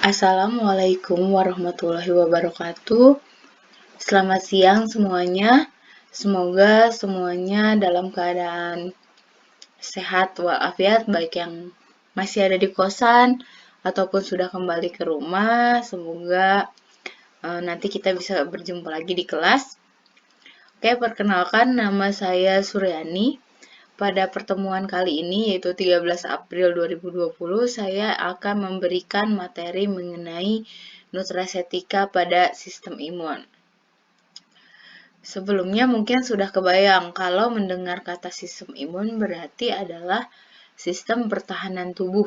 Assalamualaikum warahmatullahi wabarakatuh. Selamat siang semuanya. Semoga semuanya dalam keadaan sehat walafiat, baik yang masih ada di kosan ataupun sudah kembali ke rumah. Semoga nanti kita bisa berjumpa lagi di kelas. Oke, perkenalkan nama saya Suryani. Pada pertemuan kali ini, yaitu 13 April 2020, saya akan memberikan materi mengenai nutrasetika pada sistem imun. Sebelumnya mungkin sudah kebayang kalau mendengar kata sistem imun berarti adalah sistem pertahanan tubuh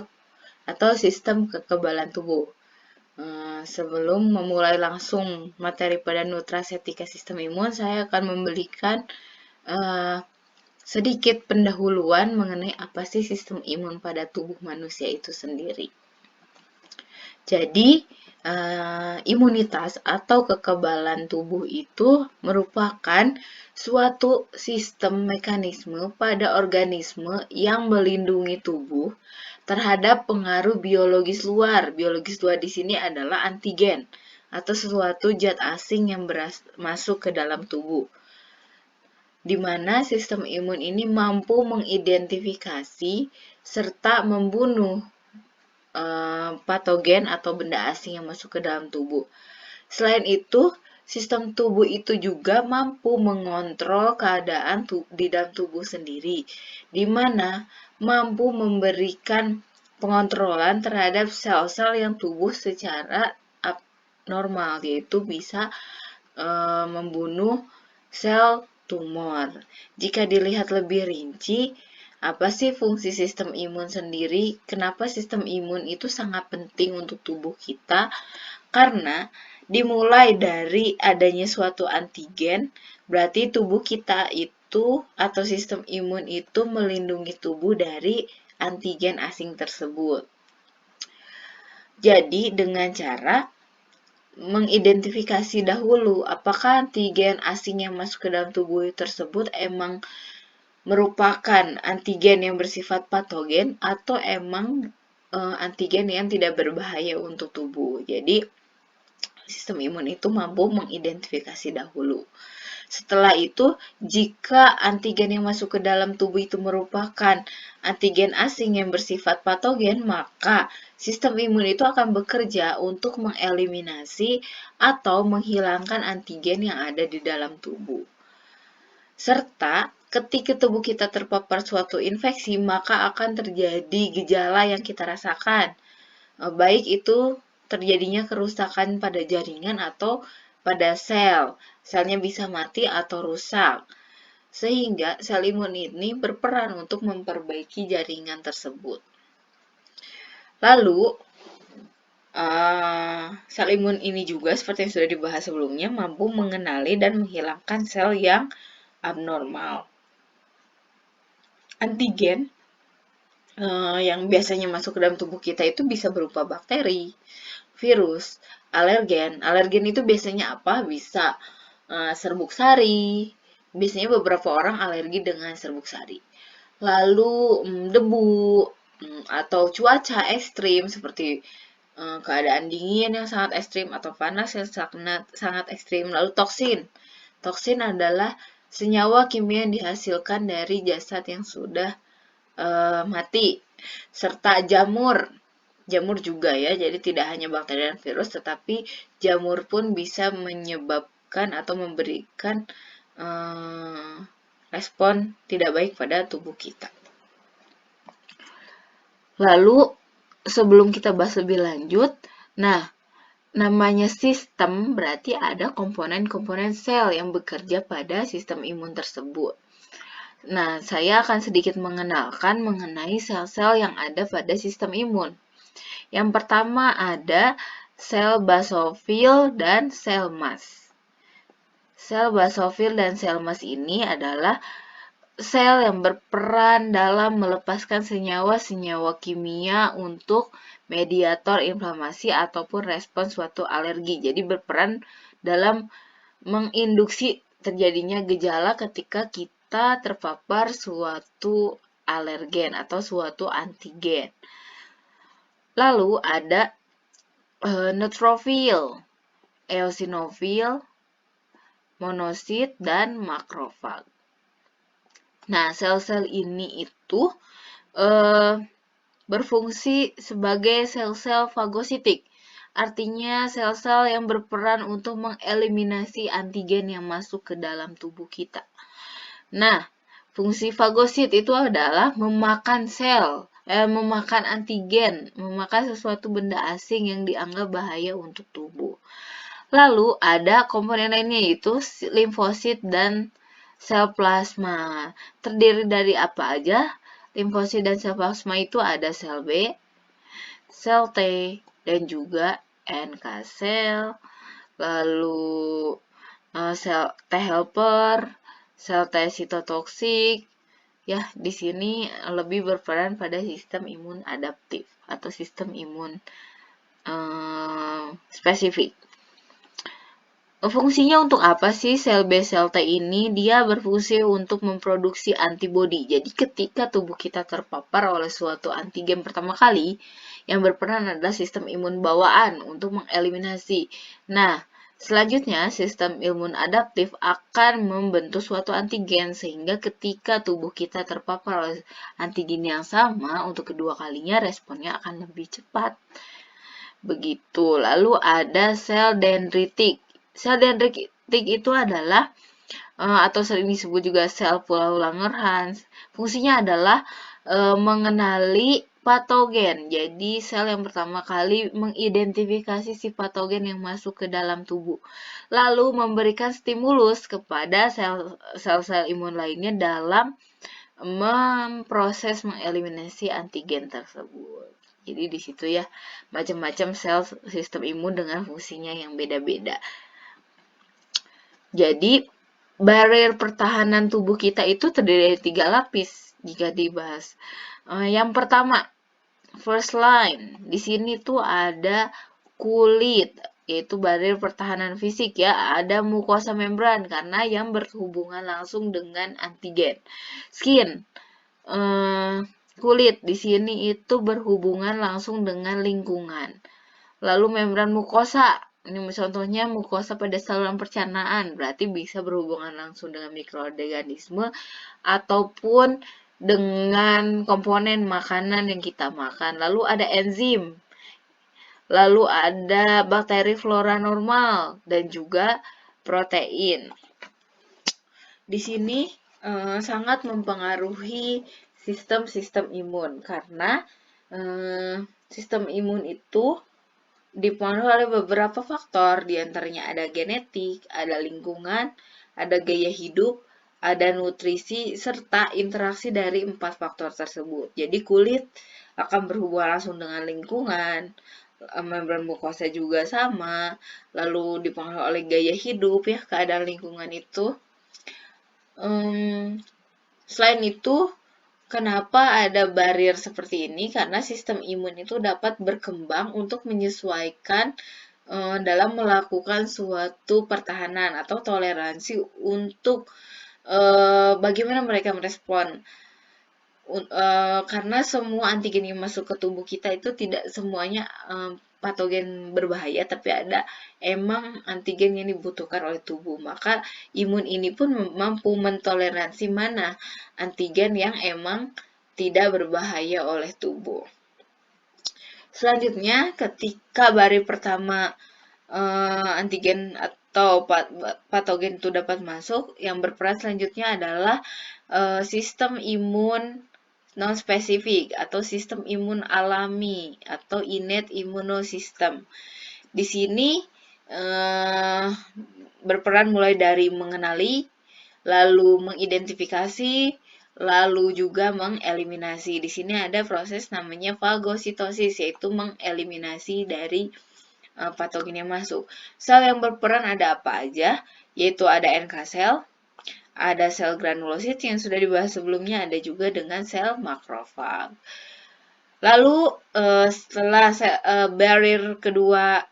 atau sistem kekebalan tubuh. Sebelum memulai langsung materi pada nutrasetika sistem imun, saya akan memberikan sedikit pendahuluan mengenai apa sih sistem imun pada tubuh manusia itu sendiri. Jadi, imunitas atau kekebalan tubuh itu merupakan suatu sistem mekanisme pada organisme yang melindungi tubuh terhadap pengaruh biologis luar. Biologis luar di sini adalah antigen atau sesuatu zat asing yang masuk ke dalam tubuh, di mana sistem imun ini mampu mengidentifikasi serta membunuh patogen atau benda asing yang masuk ke dalam tubuh. Selain itu, sistem tubuh itu juga mampu mengontrol keadaan di dalam tubuh sendiri, di mana mampu memberikan pengontrolan terhadap sel-sel yang tubuh secara abnormal, yaitu bisa membunuh sel tumor. Jika dilihat lebih rinci, apa sih fungsi sistem imun sendiri? Kenapa sistem imun itu sangat penting untuk tubuh kita? Karena dimulai dari adanya suatu antigen, berarti tubuh kita itu atau sistem imun itu melindungi tubuh dari antigen asing tersebut. Jadi dengan cara mengidentifikasi dahulu apakah antigen asing yang masuk ke dalam tubuh tersebut emang merupakan antigen yang bersifat patogen atau emang antigen yang tidak berbahaya untuk tubuh. Jadi sistem imun itu mampu mengidentifikasi dahulu. Setelah itu, jika antigen yang masuk ke dalam tubuh itu merupakan antigen asing yang bersifat patogen, maka sistem imun itu akan bekerja untuk mengeliminasi atau menghilangkan antigen yang ada di dalam tubuh. Serta ketika tubuh kita terpapar suatu infeksi, maka akan terjadi gejala yang kita rasakan. Baik itu terjadinya kerusakan pada jaringan atau pada sel. Selnya bisa mati atau rusak. Sehingga sel imun ini berperan untuk memperbaiki jaringan tersebut. Lalu, sel imun ini juga seperti yang sudah dibahas sebelumnya mampu mengenali dan menghilangkan sel yang abnormal. Antigen yang biasanya masuk ke dalam tubuh kita itu bisa berupa bakteri, virus, alergen. Alergen itu biasanya apa? Bisa serbuk sari. Biasanya beberapa orang alergi dengan serbuk sari. Lalu debu atau cuaca ekstrim seperti keadaan dingin yang sangat ekstrim atau panas yang sangat ekstrim. Lalu toksin. Toksin adalah senyawa kimia yang dihasilkan dari jasad yang sudah mati. Serta jamur. Jamur juga ya, jadi tidak hanya bakteri dan virus, tetapi jamur pun bisa menyebabkan atau memberikan respon tidak baik pada tubuh kita. Lalu, sebelum kita bahas lebih lanjut, nah, namanya sistem berarti ada komponen-komponen sel yang bekerja pada sistem imun tersebut. Nah, saya akan sedikit mengenalkan mengenai sel-sel yang ada pada sistem imun. Yang pertama ada sel basofil dan sel mast. Sel basofil dan sel mast ini adalah sel yang berperan dalam melepaskan senyawa-senyawa kimia untuk mediator inflamasi ataupun respon suatu alergi. Jadi berperan dalam menginduksi terjadinya gejala ketika kita terpapar suatu alergen atau suatu antigen. Lalu ada neutrofil, eosinofil, monosit, dan makrofag. Nah, sel-sel ini itu berfungsi sebagai sel-sel fagositik. Artinya sel-sel yang berperan untuk mengeliminasi antigen yang masuk ke dalam tubuh kita. Nah, fungsi fagosit itu adalah memakan memakan antigen, memakan sesuatu benda asing yang dianggap bahaya untuk tubuh. Lalu ada komponen lainnya yaitu limfosit dan sel plasma. Terdiri dari apa aja? Limfosit dan sel plasma itu ada sel B, sel T, dan juga NK sel, lalu sel T helper, sel T sitotoksik. Ya, di sini lebih berperan pada sistem imun adaptif atau sistem imun spesifik. Fungsinya untuk apa sih sel B sel T ini? Dia berfungsi untuk memproduksi antibodi. Jadi ketika tubuh kita terpapar oleh suatu antigen pertama kali, yang berperan adalah sistem imun bawaan untuk mengeliminasi. Nah, selanjutnya sistem imun adaptif akan membentuk suatu antigen sehingga ketika tubuh kita terpapar oleh antigen yang sama untuk kedua kalinya responnya akan lebih cepat. Begitu. Lalu ada sel dendritik. Sel dendritik itu adalah atau sering disebut juga sel pulau Langerhans. Fungsinya adalah mengenali patogen. Jadi sel yang pertama kali mengidentifikasi si patogen yang masuk ke dalam tubuh. Lalu memberikan stimulus kepada sel-sel imun lainnya dalam memproses mengeliminasi antigen tersebut. Jadi di situ ya macam-macam sel sistem imun dengan fungsinya yang beda-beda. Jadi barrier pertahanan tubuh kita itu terdiri dari 3 lapis jika dibahas. Yang pertama, first line. Di sini tuh ada kulit, yaitu barrier pertahanan fisik ya. Ada mukosa membran karena yang berhubungan langsung dengan antigen. Skin, kulit di sini itu berhubungan langsung dengan lingkungan. Lalu membran mukosa, ini contohnya mukosa pada saluran pencernaan, berarti bisa berhubungan langsung dengan mikroorganisme ataupun dengan komponen makanan yang kita makan. Lalu ada enzim, lalu ada bakteri flora normal, dan juga protein. Di sini sangat mempengaruhi sistem-sistem imun karena sistem imun itu dipengaruhi oleh beberapa faktor, diantaranya ada genetik, ada lingkungan, ada gaya hidup, ada nutrisi, serta interaksi dari 4 faktor tersebut. Jadi kulit akan berhubungan langsung dengan lingkungan, membran mukosa juga sama, lalu dipengaruhi oleh gaya hidup ya, keadaan lingkungan itu. Selain itu, kenapa ada barrier seperti ini? Karena sistem imun itu dapat berkembang untuk menyesuaikan dalam melakukan suatu pertahanan atau toleransi untuk bagaimana mereka merespon. Karena semua antigen yang masuk ke tubuh kita itu tidak semuanya patogen berbahaya, tapi ada emang antigen yang dibutuhkan oleh tubuh. Maka imun ini pun mampu mentoleransi mana antigen yang emang tidak berbahaya oleh tubuh. Selanjutnya, ketika baris pertama antigen atau patogen itu dapat masuk, yang berperan selanjutnya adalah sistem imun non-spesifik atau sistem imun alami atau innate immune system. Di sini berperan mulai dari mengenali, lalu mengidentifikasi, lalu juga mengeliminasi. Di sini ada proses namanya fagositosis, yaitu mengeliminasi dari patogen yang masuk. Sel yang berperan ada apa aja? Yaitu ada NK sel, ada sel granulosit yang sudah dibahas sebelumnya, ada juga dengan sel makrofag. Lalu setelah barrier kedua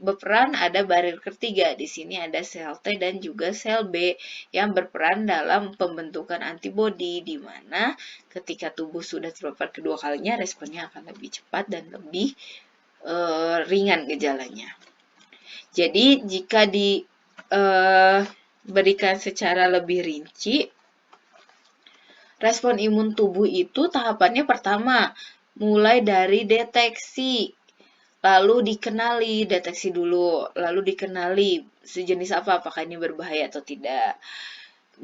berperan, ada barrier ketiga. Di sini ada sel T dan juga sel B yang berperan dalam pembentukan antibodi, di mana ketika tubuh sudah terpapar kedua kalinya, responnya akan lebih cepat dan lebih ringan gejalanya. Jadi jika diberikan secara lebih rinci, respon imun tubuh itu tahapannya pertama, mulai dari deteksi, lalu dikenali, deteksi dulu, lalu dikenali sejenis apa, apakah ini berbahaya atau tidak.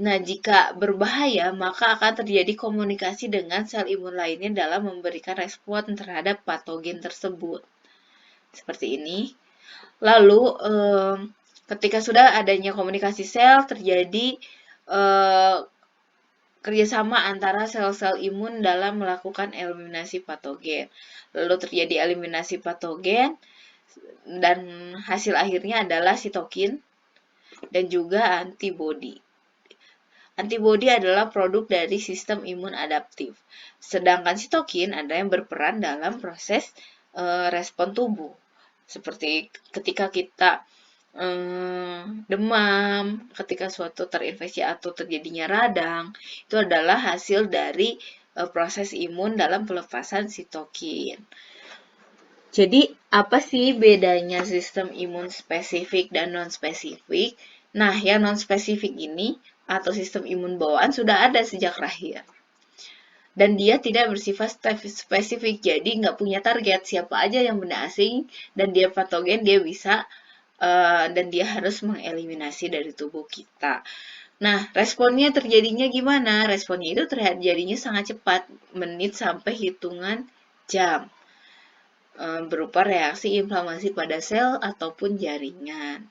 Nah, jika berbahaya, maka akan terjadi komunikasi dengan sel imun lainnya dalam memberikan respon terhadap patogen tersebut. Seperti ini. Lalu, ketika sudah adanya komunikasi sel, terjadi kerjasama antara sel-sel imun dalam melakukan eliminasi patogen. Lalu terjadi eliminasi patogen, dan hasil akhirnya adalah sitokin dan juga antibodi. Antibodi adalah produk dari sistem imun adaptif. Sedangkan sitokin adalah yang berperan dalam proses respon tubuh. Seperti ketika kita demam, ketika suatu terinfeksi atau terjadinya radang, itu adalah hasil dari proses imun dalam pelepasan sitokin. Jadi, apa sih bedanya sistem imun spesifik dan non-spesifik? Nah, yang non-spesifik ini atau sistem imun bawaan sudah ada sejak lahir. Dan dia tidak bersifat spesifik, jadi nggak punya target siapa aja yang benda asing dan dia patogen, dia bisa dan dia harus mengeliminasi dari tubuh kita. Nah, responnya terjadinya gimana? Responnya itu terjadinya sangat cepat, menit sampai hitungan jam, berupa reaksi inflamasi pada sel ataupun jaringan.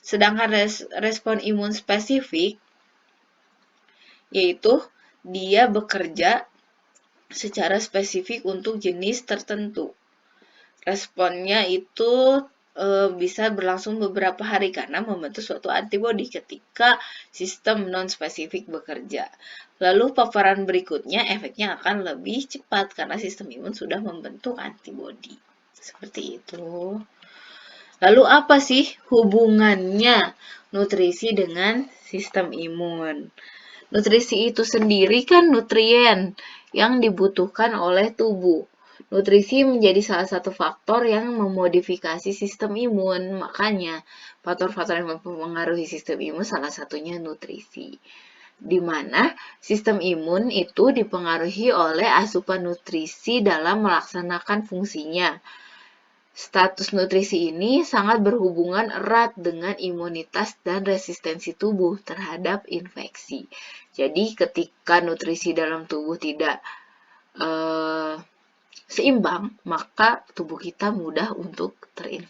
Sedangkan respon imun spesifik, yaitu dia bekerja secara spesifik untuk jenis tertentu. Responnya itu bisa berlangsung beberapa hari karena membentuk suatu antibodi ketika sistem non-spesifik bekerja. Lalu paparan berikutnya efeknya akan lebih cepat karena sistem imun sudah membentuk antibodi. Seperti itu. Lalu apa sih hubungannya nutrisi dengan sistem imun? Nutrisi itu sendiri kan nutrien yang dibutuhkan oleh tubuh. Nutrisi menjadi salah satu faktor yang memodifikasi sistem imun. Makanya, faktor-faktor yang mempengaruhi sistem imun salah satunya nutrisi. Di mana sistem imun itu dipengaruhi oleh asupan nutrisi dalam melaksanakan fungsinya. Status nutrisi ini sangat berhubungan erat dengan imunitas dan resistensi tubuh terhadap infeksi. Jadi, ketika nutrisi dalam tubuh tidak seimbang, maka tubuh kita mudah untuk terinfeksi.